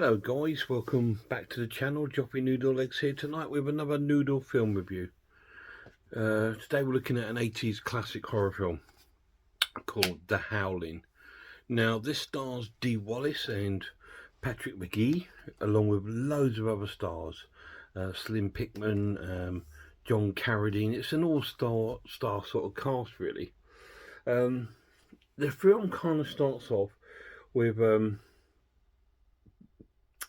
Hello guys, welcome back to the channel. Joppy Noodle Legs here tonight with another Noodle film review. Today we're looking at an 80s classic horror film called The Howling. Now this stars Dee Wallace and Patrick McGee, along with loads of other stars. Slim Pickman, John Carradine. It's an all-star sort of cast really. The film kind of starts off with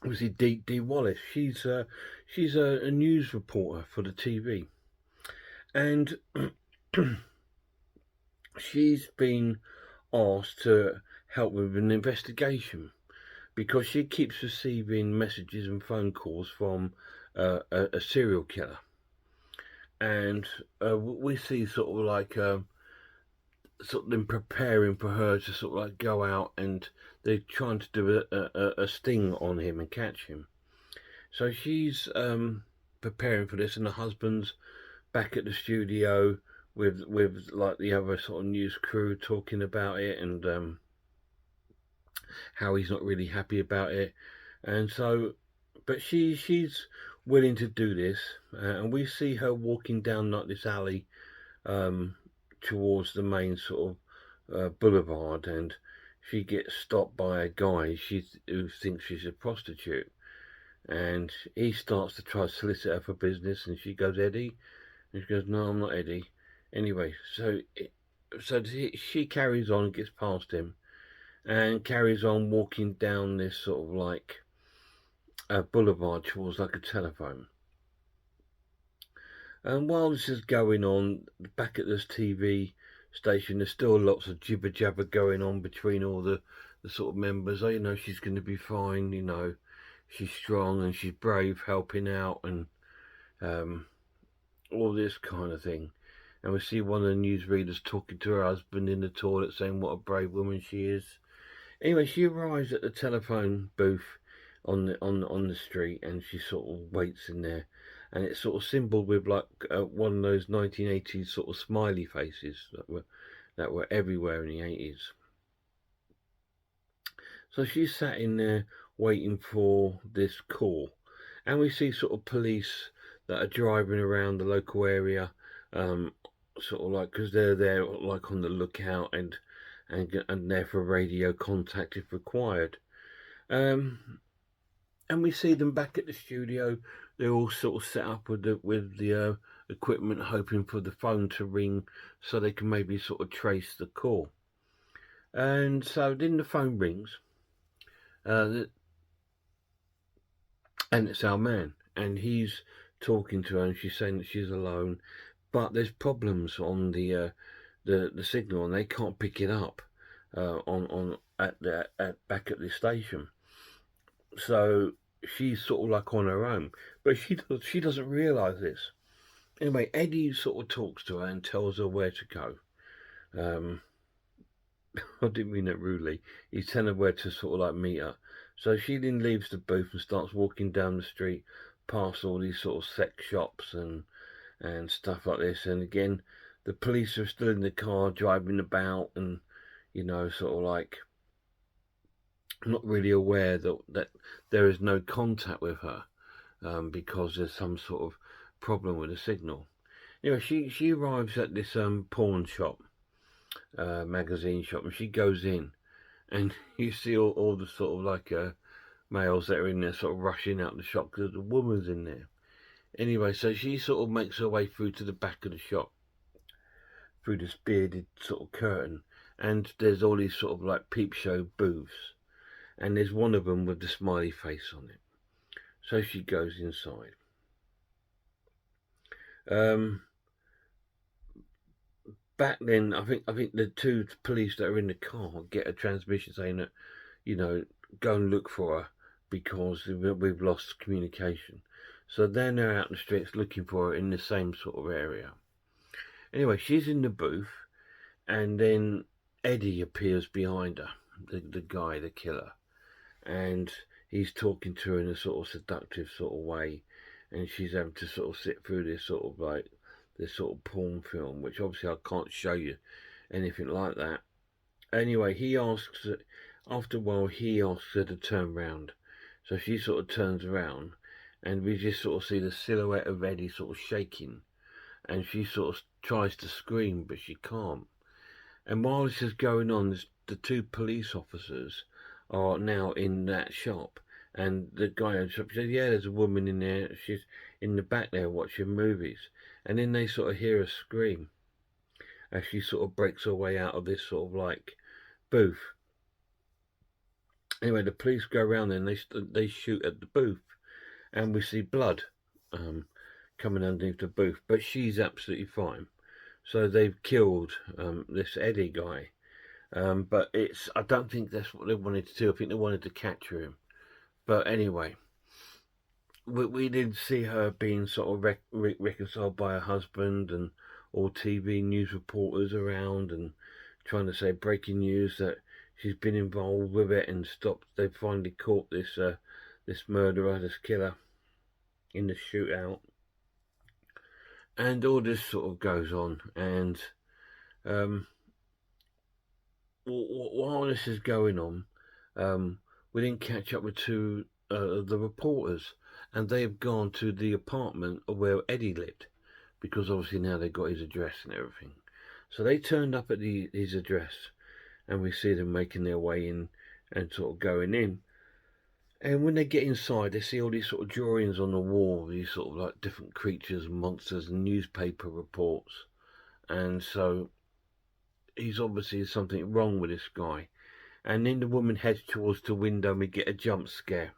obviously Dee Wallace. She's a news reporter for the TV, and she's been asked to help with an investigation because she keeps receiving messages and phone calls from a serial killer, and we see sort of like sort of them preparing for her to sort of like go out, and they're trying to do a sting on him and catch him. So she's preparing for this, and the husband's back at the studio with like the other sort of news crew talking about it, and how he's not really happy about it. And so, but she's willing to do this, and we see her walking down like this alley towards the main sort of boulevard, and she gets stopped by a guy who thinks she's a prostitute, and he starts to try to solicit her for business, and she goes, "Eddie?" And she goes, "No, I'm not Eddie." Anyway, so she carries on, gets past him, and carries on walking down this sort of like boulevard towards like a telephone. And while this is going on, back at this TV station, there's still lots of jibber jabber going on between all the sort of members. Oh, you know, she's going to be fine, you know, she's strong and she's brave, helping out, and all this kind of thing. And we see one of the newsreaders talking to her husband in the toilet, saying what a brave woman she is. Anyway, she arrives at the telephone booth on the street, and she sort of waits in there, and it's sort of symboled with like one of those 1980s sort of smiley faces that were everywhere in the 80s. So she's sat in there waiting for this call, and we see sort of police that are driving around the local area, sort of like, because they're there like on the lookout, and there for radio contact if required. And we see them back at the studio. They're all sort of set up with the equipment, hoping for the phone to ring so they can maybe sort of trace the call. And so then the phone rings, and it's our man, and he's talking to her, and she's saying that she's alone, but there's problems on the signal, and they can't pick it up back at the station. So she's sort of like on her own, but she doesn't realise this. Anyway, Eddie sort of talks to her and tells her where to go. I didn't mean that rudely. He's telling her where to sort of like meet her. So she then leaves the booth and starts walking down the street past all these sort of sex shops and stuff like this. And again, the police are still in the car driving about, and you know, sort of like not really aware that there is no contact with her, because there's some sort of problem with the signal. Anyway, she arrives at this pawn shop, magazine shop, and she goes in, and you see all the sort of like males that are in there sort of rushing out the shop because the woman's in there. Anyway, so she sort of makes her way through to the back of the shop, through this bearded sort of curtain, and there's all these sort of like peep show booths, and there's one of them with the smiley face on it. So she goes inside. Back then, I think the two police that are in the car get a transmission saying that, you know, go and look for her because we've lost communication. So they're now out in the streets looking for her in the same sort of area. Anyway, she's in the booth, and then Eddie appears behind her, the guy, the killer, and he's talking to her in a sort of seductive sort of way, and she's having to sort of sit through this sort of like this sort of porn film, which obviously I can't show you anything like that. Anyway, he asks, after a while, he asks her to turn round. So she sort of turns around, and we just sort of see the silhouette of Eddie sort of shaking, and she sort of tries to scream, but she can't. And while this is going on, the two police officers are now in that shop. And the guy in the shop says, yeah, there's a woman in there. She's in the back there watching movies. And then they sort of hear her scream as she sort of breaks her way out of this sort of like booth. Anyway, the police go around there and they shoot at the booth. And we see blood coming underneath the booth. But she's absolutely fine. So they've killed this Eddie guy. But I don't think that's what they wanted to do. I think they wanted to capture him. But anyway, we did see her being sort of reconciled by her husband and all TV news reporters around and trying to say breaking news that she's been involved with it and stopped. They finally caught this murderer, this killer, in the shootout. And all this sort of goes on. And while this is going on, we didn't catch up with two of the reporters, and they have gone to the apartment where Eddie lived, because obviously now they've got his address and everything. So they turned up at his address, and we see them making their way in and sort of going in. And when they get inside, they see all these sort of drawings on the wall, these sort of like different creatures and monsters and newspaper reports. And so he's obviously something wrong with this guy. And then the woman heads towards the window and we get a jump scare.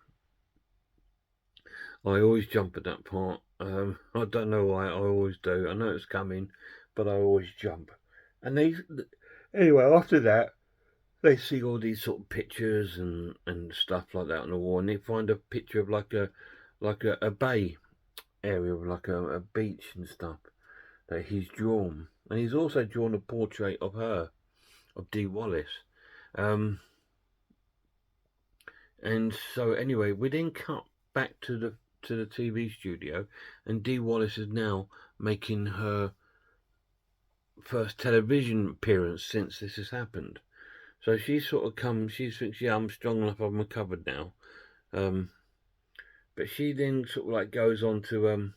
I always jump at that part. I don't know why, I always do. I know it's coming, but I always jump. And anyway, after that, they see all these sort of pictures and stuff like that on the wall, and they find a picture of like a bay area, like a beach and stuff that he's drawn. And he's also drawn a portrait of her, of Dee Wallace. And so anyway, we then cut back to the TV studio, and Dee Wallace is now making her first television appearance since this has happened. So she sort of she thinks, yeah, I'm strong enough, I'm recovered now. But she then sort of like goes on to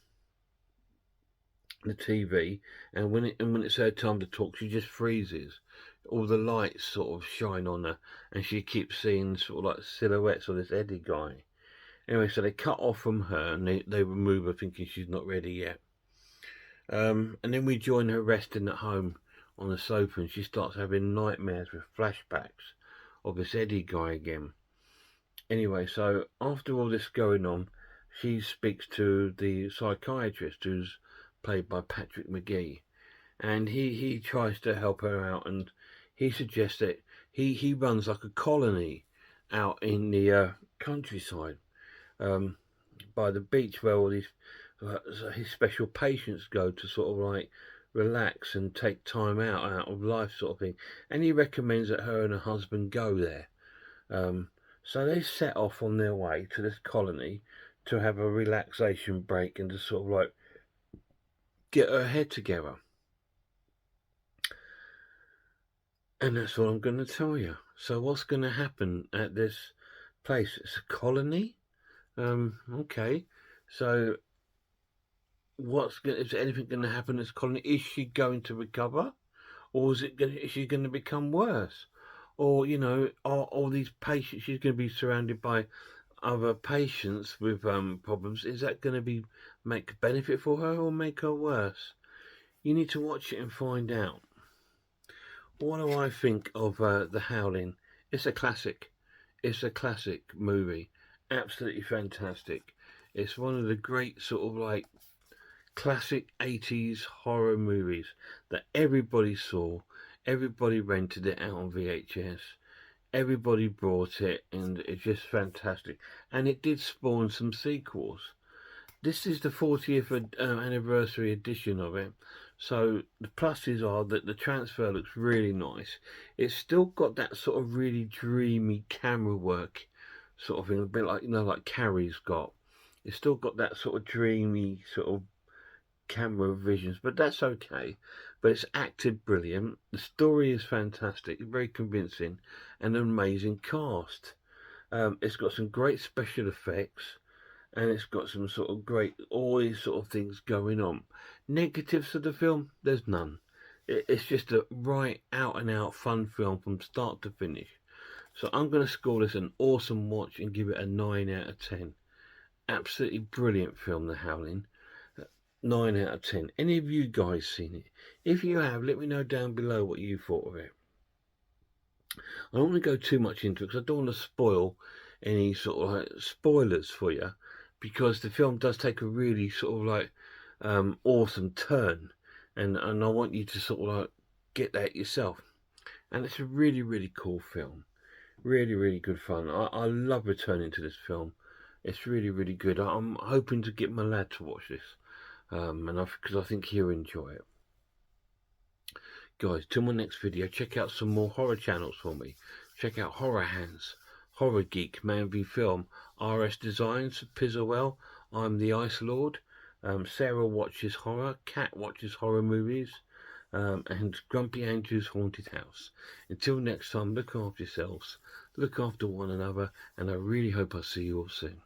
the TV, and when it's her time to talk, she just freezes. All the lights sort of shine on her, and she keeps seeing sort of like silhouettes of this Eddie guy. Anyway, so they cut off from her, and they remove her, thinking she's not ready yet. And then we join her resting at home on the sofa, and she starts having nightmares with flashbacks of this Eddie guy again. Anyway, so after all this going on, she speaks to the psychiatrist, who's played by Patrick McGee, and he tries to help her out, and he suggests that he runs like a colony out in the countryside, by the beach, where all these his special patients go to sort of like relax and take time out of life, sort of thing. And he recommends that her and her husband go there. So they set off on their way to this colony to have a relaxation break and to sort of like get her head together. And that's all I'm going to tell you. So what's going to happen at this place? It's a colony? Okay. So is anything going to happen in this colony? Is she going to recover? Or is she going to become worse? Or, are all these patients, she's going to be surrounded by other patients with problems. Is that going to make a benefit for her or make her worse? You need to watch it and find out. What do I think of The Howling? It's a classic. It's a classic movie. Absolutely fantastic. It's one of the great sort of like classic 80s horror movies that everybody saw. Everybody rented it out on VHS. Everybody bought it, and it's just fantastic. And it did spawn some sequels. This is the 40th anniversary edition of it. So the pluses are that the transfer looks really nice. It's still got that sort of really dreamy camera work sort of thing, a bit like, like Carrie's got. It's still got that sort of dreamy sort of camera visions, but that's okay. But it's acted brilliant. The story is fantastic, very convincing, and an amazing cast. It's got some great special effects, and it's got some sort of great, all these sort of things going on. Negatives of the film, there's none. It's just a right out and out fun film from start to finish. So I'm going to score this an awesome watch and give it a 9 out of 10. Absolutely brilliant film, The Howling. 9 out of 10. Any of you guys seen it? If you have, let me know down below what you thought of it. I don't want to go too much into it because I don't want to spoil any sort of like spoilers for you, because the film does take a really sort of like awesome turn, and I want you to sort of like get that yourself. And it's a really cool film. Really good fun. I love returning to this film. It's really good. I'm hoping to get my lad to watch this, because I think he'll enjoy it. Guys, till my next video, check out some more horror channels for me. Check out Horror Hands, Horror Geek, Man v Film, RS Designs, Pizzawell, I'm the Ice Lord, Sarah watches horror, Cat watches horror movies, and Grumpy Andrew's Haunted House. Until next time, look after yourselves, look after one another, and I really hope I see you all soon.